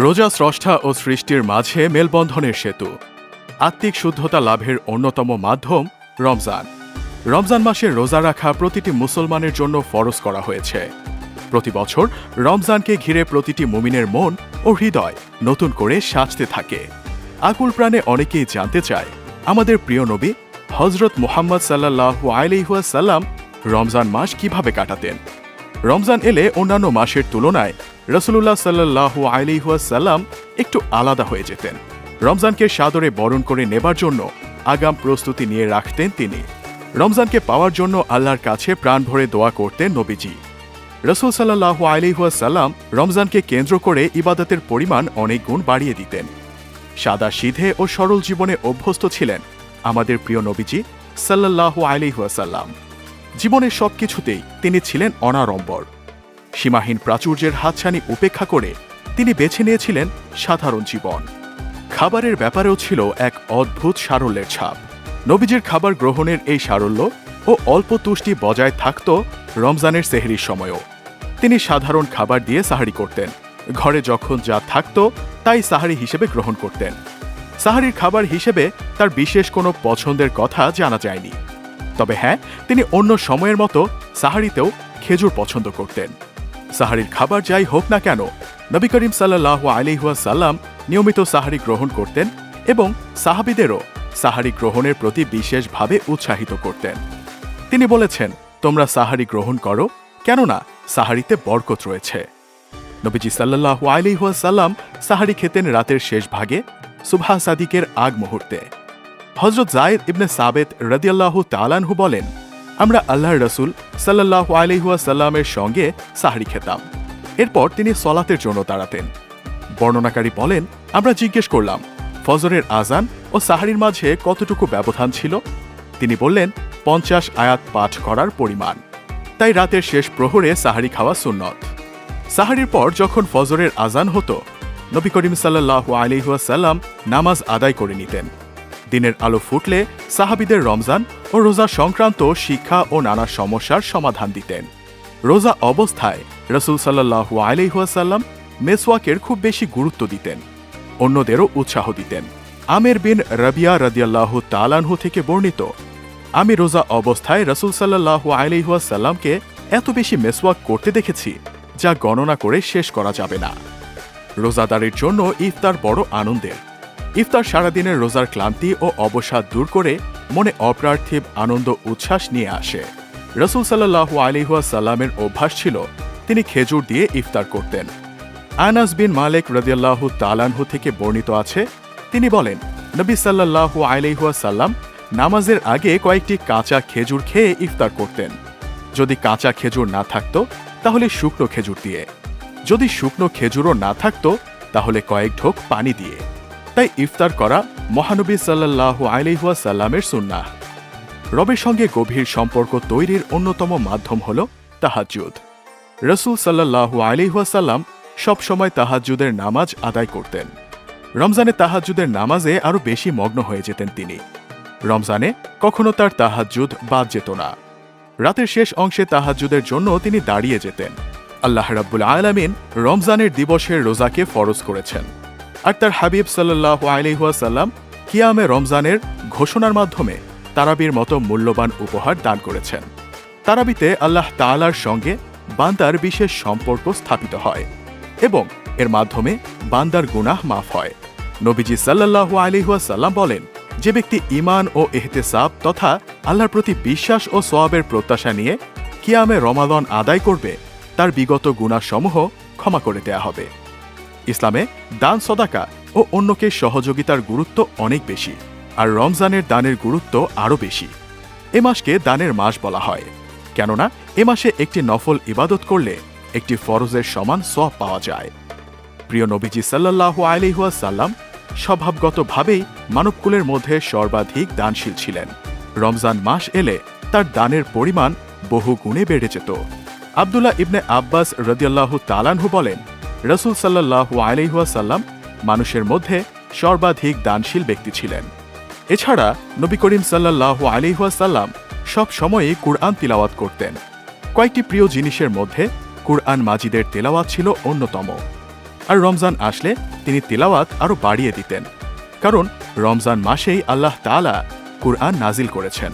রোজা স্রষ্টা ও সৃষ্টির মাঝে মেলবন্ধনের সেতু। আত্মিক শুদ্ধতা লাভের অন্যতম মাধ্যম রমজান। রমজান মাসে রোজা রাখা প্রতিটি মুসলমানের জন্য ফরজ করা হয়েছে। প্রতি বছর রমজানকে ঘিরে প্রতিটি মুমিনের মন ও হৃদয় নতুন করে সাজতে থাকে। আকুল প্রাণে অনেকেই জানতে চায় আমাদের প্রিয় নবী হযরত মুহাম্মদ সাল্লাল্লাহু আলাইহি ওয়াসাল্লাম রমজান মাস কিভাবে কাটাতেন। রমজান এলে অন্যান্য মাসের তুলনায় রাসূলুল্লাহ সাল্লাল্লাহু আলাইহি ওয়াসাল্লাম একটু আলাদা হয়ে যেতেন। রমজানকে সাদরে বরণ করে নেবার জন্য আগাম প্রস্তুতি নিয়ে রাখতেন তিনি। রমজানকে পাওয়ার জন্য আল্লাহর কাছে প্রাণ ভরে দোয়া করতেন নবীজি। রাসূল সাল্লাল্লাহু আলাইহি ওয়াসাল্লাম রমজানকে কেন্দ্র করে ইবাদতের পরিমাণ অনেক গুণ বাড়িয়ে দিতেন। সাদা সিধে ও সরল জীবনে অভ্যস্ত ছিলেন আমাদের প্রিয় নবীজি সাল্লাল্লাহু আলাইহি ওয়াসাল্লাম। জীবনের সবকিছুতেই তিনি ছিলেন অনাড়ম্বর। সীমাহীন প্রাচুর্যের হাতছানি উপেক্ষা করে তিনি বেছে নিয়েছিলেন সাধারণ জীবন। খাবারের ব্যাপারেও ছিল এক অদ্ভুত সারল্যের ছাপ। নবীজির খাবার গ্রহণের এই সারল্য ও অল্প তুষ্টি বজায় থাকত রমজানের সেহরির সময়ও। তিনি সাধারণ খাবার দিয়ে সাহারি করতেন। ঘরে যখন যা থাকত তাই সাহারি হিসেবে গ্রহণ করতেন। সাহারির খাবার হিসেবে তার বিশেষ কোনো পছন্দের কথা জানা যায়নি। তবে হ্যাঁ, তিনি অন্য সময়ের মতো সাহারিতেও খেজুর পছন্দ করতেন। সাহারির খাবার যাই হোক না কেন, নবী করিম সাল্লাল্লাহু আলাইহি ওয়াসাল্লাম নিয়মিত সাহারি গ্রহণ করতেন এবং সাহাবীদেরও সাহারি গ্রহণের প্রতি বিশেষভাবে উৎসাহিত করতেন। তিনি বলেছেন, তোমরা সাহারি গ্রহণ করো, কেননা সাহারিতে বরকত রয়েছে। নবীজি সাল্লাল্লাহু আলাইহি ওয়াসাল্লাম সাহারি খেতেন রাতের শেষ ভাগে, সুবহা সাদিকের আগ মুহূর্তে। হযরত যায়েদ ইবনে সাবেত রাদিয়াল্লাহু তাআলা আনহু বলেন, আমরা আল্লাহর রাসূল সাল্লাল্লাহু আলাইহি ওয়াসাল্লামের সঙ্গে সাহরি খেতাম। এরপর তিনি সলাতের জন্য দাঁড়াতেন। বর্ণনাকারী বলেন, আমরা জিজ্ঞেস করলাম, ফজরের আজান ও সাহরির মাঝে কতটুকু ব্যবধান ছিল? তিনি বললেন, 50 আয়াত পাঠ করার পরিমাণ। তাই রাতের শেষ প্রহরে সাহরি খাওয়া সুন্নত। সাহরির পর যখন ফজরের আজান হতো, নবী করিম সাল্লাল্লাহু আলাইহি ওয়াসাল্লাম নামাজ আদায় করে নিতেন। দিনের আলো ফুটলে সাহাবীদের রমজান ও রোজা সংক্রান্ত শিক্ষা ও নানা সমস্যার সমাধান দিতেন। রোজা অবস্থায় রাসূল সাল্লাল্লাহু আলাইহি ওয়াসাল্লাম মেসওয়াকের খুব বেশি গুরুত্ব দিতেন, অন্যদেরও উৎসাহ দিতেন। আমের বিন রাবিয়া রাদিয়াল্লাহু তাআলা আনহু থেকে বর্ণিত, আমি রোজা অবস্থায় রাসূল সাল্লাল্লাহু আলাইহি ওয়াসাল্লামকে এত বেশি মেসওয়াক করতে দেখেছি যা গণনা করে শেষ করা যাবে না। রোজাদারের জন্য ইফতার বড় আনন্দের। ইফতার সারাদিনের রোজার ক্লান্তি ও অবসাদ দূর করে মনে অপ্রার্থিব আনন্দ উচ্ছ্বাস নিয়ে আসে। রাসূল সাল্লাল্লাহু আলাইহি ওয়াসাল্লামের অভ্যাস ছিল তিনি খেজুর দিয়ে ইফতার করতেন। আনাস বিন মালিক রাদিয়াল্লাহু তাআলা আনহু থেকে বর্ণিত আছে, তিনি বলেন, নবী সাল্লাল্লাহু আলাইহি ওয়াসাল্লাম নামাজের আগে কয়েকটি কাঁচা খেজুর খেয়ে ইফতার করতেন। যদি কাঁচা খেজুর না থাকত তাহলে শুকনো খেজুর দিয়ে, যদি শুকনো খেজুরও না থাকত তাহলে কয়েক ঢোক পানি দিয়ে। তাই ইফতার করা মহানবী সাল্লাল্লাহু আলাইহি ওয়াসাল্লামের সুন্নাহ। রবের সঙ্গে গভীর সম্পর্ক তৈরির অন্যতম মাধ্যম হল তাহাজ্জুদ। রাসূল সাল্লাল্লাহু আলাইহি ওয়াসাল্লাম সবসময় তাহাজ্জুদের নামাজ আদায় করতেন। রমজানে তাহাজ্জুদের নামাজে আরও বেশি মগ্ন হয়ে যেতেন তিনি। রমজানে কখনো তার তাহাজ্জুদ বাদ যেত না। রাতের শেষ অংশে তাহাজ্জুদের জন্য তিনি দাঁড়িয়ে যেতেন। আল্লাহ রাব্বুল আলামিন রমজানের দিবসের রোজাকে ফরজ করেছেন, আর তার হাবিব সাল্লাল্লাহু আলাইহি ওয়াসাল্লাম কিয়ামে রমজানের ঘোষণার মাধ্যমে তারাবির মতো মূল্যবান উপহার দান করেছেন। তারাবিতে আল্লাহ তাআলার সঙ্গে বান্দার বিশেষ সম্পর্ক স্থাপিত হয় এবং এর মাধ্যমে বান্দার গুনাহ মাফ হয়। নবীজি সাল্লাল্লাহু আলাইহি ওয়াসাল্লাম বলেন, যে ব্যক্তি ঈমান ও ইহতিসাব তথা আল্লাহর প্রতি বিশ্বাস ও সওয়াবের প্রত্যাশা নিয়ে কিয়ামে রমাদান আদায় করবে, তার বিগত গুনাহসমূহ ক্ষমা করে দেয়া হবে। ইসলামে দান সদাকা ও অন্যকে সহযোগিতার গুরুত্ব অনেক বেশি, আর রমজানের দানের গুরুত্ব আরও বেশি। এ মাসকে দানের মাস বলা হয়, কেননা এ মাসে একটি নফল ইবাদত করলে একটি ফরজের সমান সওয়াব পাওয়া যায়। প্রিয় নবীজি সাল্লাল্লাহু আলাইহি ওয়াসাল্লাম স্বভাবগতভাবেই মানবকুলের মধ্যে সর্বাধিক দানশীল ছিলেন। রমজান মাস এলে তার দানের পরিমাণ বহু গুণে বেড়ে যেত। আব্দুল্লাহ ইবনে আব্বাস রাদিয়াল্লাহু তাআলা আনহু বলেন, রাসূল সাল্লাল্লাহু আলাইহি ওয়াসাল্লাম মানুষের মধ্যে সর্বাধিক দানশীল ব্যক্তি ছিলেন। এছাড়া নবী করিম সাল্লাল্লাহু আলাইহি ওয়াসাল্লাম সব সময়ই কুরআন তিলাওয়াত করতেন। কয়েকটি প্রিয় জিনিসের মধ্যে কুরআন মাজিদের তেলাওয়াত ছিল অন্যতম। আর রমজান আসলে তিনি তিলাওয়াত আরও বাড়িয়ে দিতেন, কারণ রমজান মাসেই আল্লাহ তাআলা কুরআন নাজিল করেছেন।